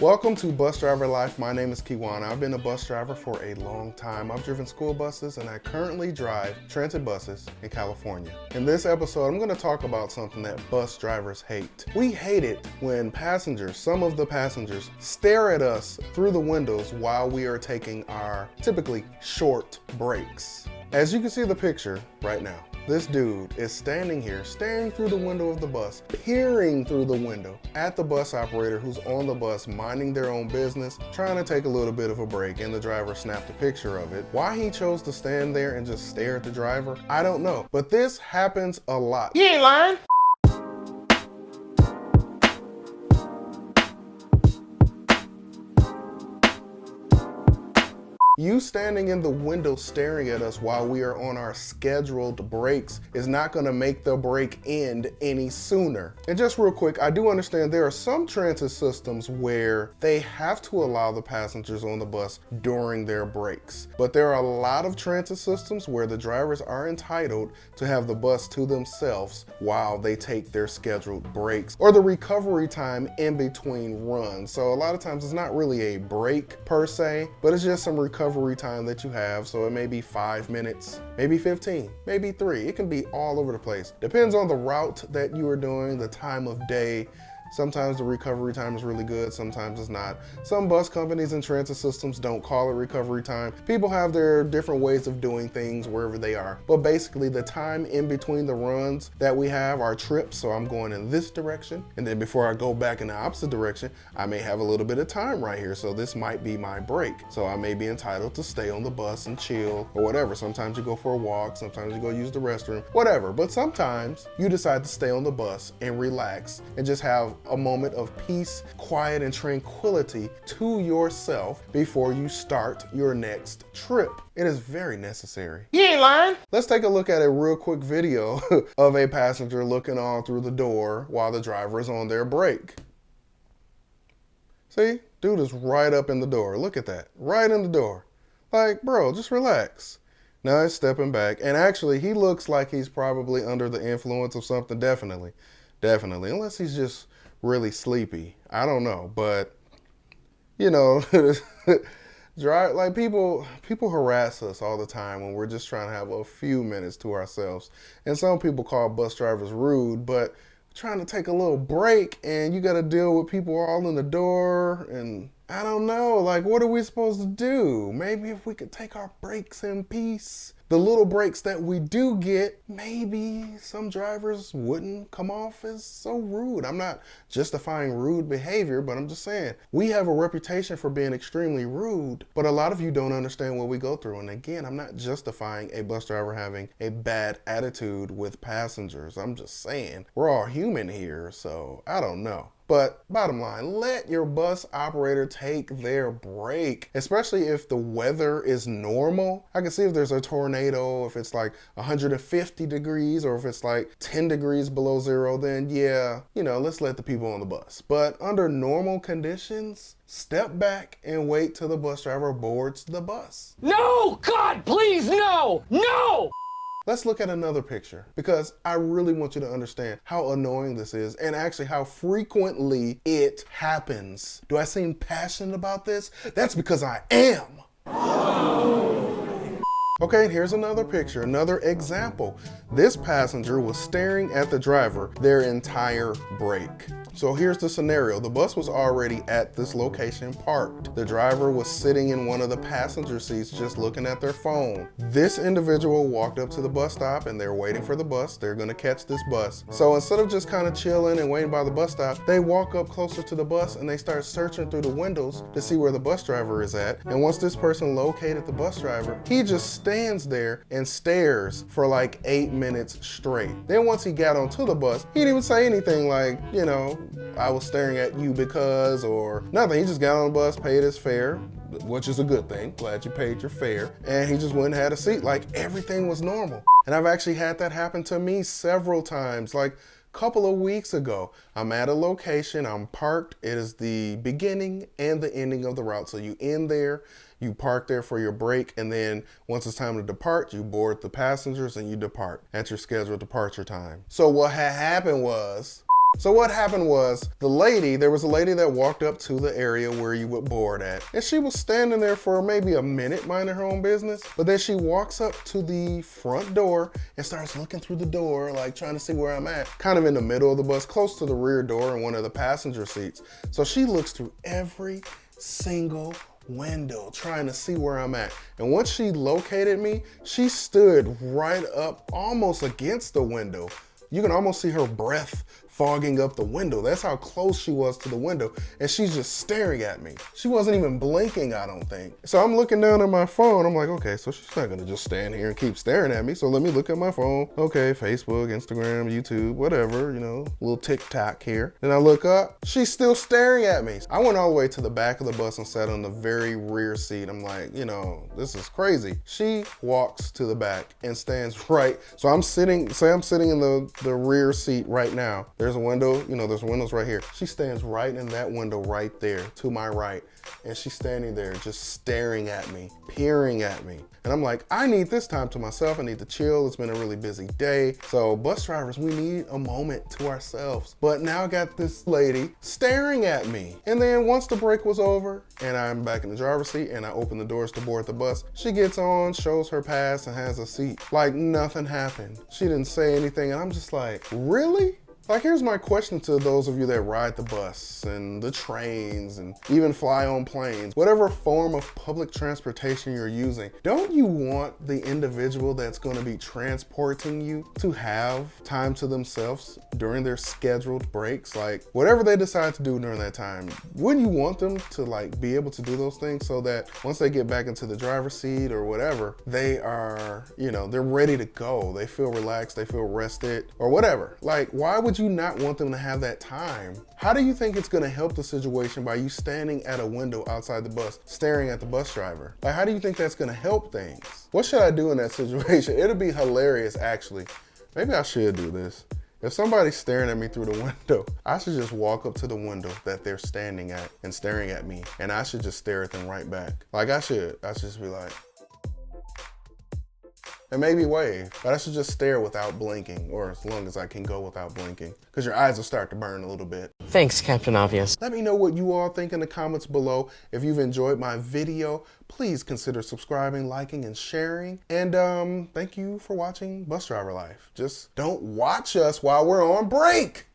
Welcome to Bus Driver Life. My name is Kiwana. I've been a bus driver for a long time. I've driven school buses and I currently drive transit buses in California. In this episode, I'm going to talk about something that bus drivers hate. We hate it when passengers, some of the passengers, stare at us through the windows while we are taking our typically short breaks. As you can see the picture right now, this dude is standing here, staring through the window of the bus, peering through the window at the bus operator who's on the bus, minding their own business, trying to take a little bit of a break, and the driver snapped a picture of it. Why he chose to stand there and just stare at the driver, I don't know. But this happens a lot. You ain't lying. You standing in the window staring at us while we are on our scheduled breaks is not going to make the break end any sooner. And just real quick, I do understand there are some transit systems where they have to allow the passengers on the bus during their breaks. But there are a lot of transit systems where the drivers are entitled to have the bus to themselves while they take their scheduled breaks or the recovery time in between runs. So a lot of times it's not really a break per se, but it's just some recovery time that you have. So it may be 5 minutes, maybe 15, maybe 3. It can be all over the place. Depends on the route that you are doing, the time of day. Sometimes the recovery time is really good, sometimes it's not. Some bus companies and transit systems don't call it recovery time. People have their different ways of doing things wherever they are. But basically the time in between the runs that we have are trips. So I'm going in this direction, and then before I go back in the opposite direction, I may have a little bit of time right here. So this might be my break. So I may be entitled to stay on the bus and chill or whatever. Sometimes you go for a walk, sometimes you go use the restroom, whatever. But sometimes you decide to stay on the bus and relax and just have a moment of peace, quiet, and tranquility to yourself before you start your next trip. It is very necessary. You ain't lying. Let's take a look at a real quick video of a passenger looking on through the door while the driver is on their break. See, dude is right up in the door. Look at that, right in the door. Like, bro, just relax. Now he's stepping back, and actually he looks like he's probably under the influence of something. Definitely, unless he's just really sleepy. I don't know, but you know, like people harass us all the time when we're just trying to have a few minutes to ourselves. And some people call bus drivers rude, but trying to take a little break and you got to deal with people all in the door, and I don't know, like, what are we supposed to do? Maybe if we could take our breaks in peace. The little breaks that we do get, maybe some drivers wouldn't come off as so rude. I'm not justifying rude behavior, but I'm just saying we have a reputation for being extremely rude, but a lot of you don't understand what we go through. And again, I'm not justifying a bus driver having a bad attitude with passengers. I'm just saying we're all human here, so I don't know. But bottom line, let your bus operator take their break, especially if the weather is normal. I can see if there's a tornado, if it's like 150 degrees, or if it's like 10 degrees below zero, then yeah, you know, let's let the people on the bus. But under normal conditions, step back and wait till the bus driver boards the bus. No, God, please, no, no! Let's look at another picture because I really want you to understand how annoying this is and actually how frequently it happens. Do I seem passionate about this? That's because I am. Okay, here's another picture, another example. This passenger was staring at the driver their entire break. So here's the scenario. The bus was already at this location parked. The driver was sitting in one of the passenger seats just looking at their phone. This individual walked up to the bus stop and they're waiting for the bus. They're gonna catch this bus. So instead of just kind of chilling and waiting by the bus stop, they walk up closer to the bus and they start searching through the windows to see where the bus driver is at. And once this person located the bus driver, he just stands there and stares for like 8 minutes straight. Then once he got onto the bus, he didn't even say anything like, you know, I was staring at you because, or nothing. He just got on the bus, paid his fare, which is a good thing. Glad you paid your fare. And he just went and had a seat like everything was normal. And I've actually had that happen to me several times. Like a couple of weeks ago, I'm at a location, I'm parked. It is the beginning and the ending of the route. So you end there, you park there for your break, and then once it's time to depart, you board the passengers and you depart at your scheduled departure time. So what had happened was So what happened was, there was a lady that walked up to the area where you would board at, and she was standing there for maybe a minute minding her own business, but then she walks up to the front door and starts looking through the door, like trying to see where I'm at, kind of in the middle of the bus, close to the rear door in one of the passenger seats. So she looks through every single window trying to see where I'm at. And once she located me, she stood right up almost against the window. You can almost see her breath fogging up the window. That's how close she was to the window. And she's just staring at me. She wasn't even blinking, I don't think. So I'm looking down at my phone. I'm like, okay, so she's not gonna just stand here and keep staring at me. So let me look at my phone. Okay, Facebook, Instagram, YouTube, whatever, you know, little TikTok here. Then I look up, she's still staring at me. I went all the way to the back of the bus and sat on the very rear seat. I'm like, you know, this is crazy. She walks to the back and stands right. So I'm sitting in the rear seat right now. There's a window, you know, there's windows right here. She stands right in that window right there to my right. And she's standing there just staring at me, peering at me. And I'm like, I need this time to myself. I need to chill. It's been a really busy day. So bus drivers, we need a moment to ourselves. But now I got this lady staring at me. And then once the break was over and I'm back in the driver's seat and I open the doors to board the bus, she gets on, shows her pass and has a seat. Like nothing happened. She didn't say anything. And I'm just like, really? Like, here's my question to those of you that ride the bus and the trains and even fly on planes. Whatever form of public transportation you're using, don't you want the individual that's going to be transporting you to have time to themselves during their scheduled breaks? Like, whatever they decide to do during that time, wouldn't you want them to like be able to do those things so that once they get back into the driver's seat or whatever, they are, you know, they're ready to go. They feel relaxed, they feel rested or whatever. Like, why would you not want them to have that time? How do you think it's gonna help the situation by you standing at a window outside the bus, staring at the bus driver? Like, how do you think that's gonna help things? What should I do in that situation? It'll be hilarious, actually. Maybe I should do this. If somebody's staring at me through the window, I should just walk up to the window that they're standing at and staring at me, and I should just stare at them right back. Like, I should just be like, and maybe wave, but I should just stare without blinking, or as long as I can go without blinking, because your eyes will start to burn a little bit. Thanks, Captain Obvious. Let me know what you all think in the comments below. If you've enjoyed my video, please consider subscribing, liking, and sharing. And thank you for watching Bus Driver Life. Just don't watch us while we're on break.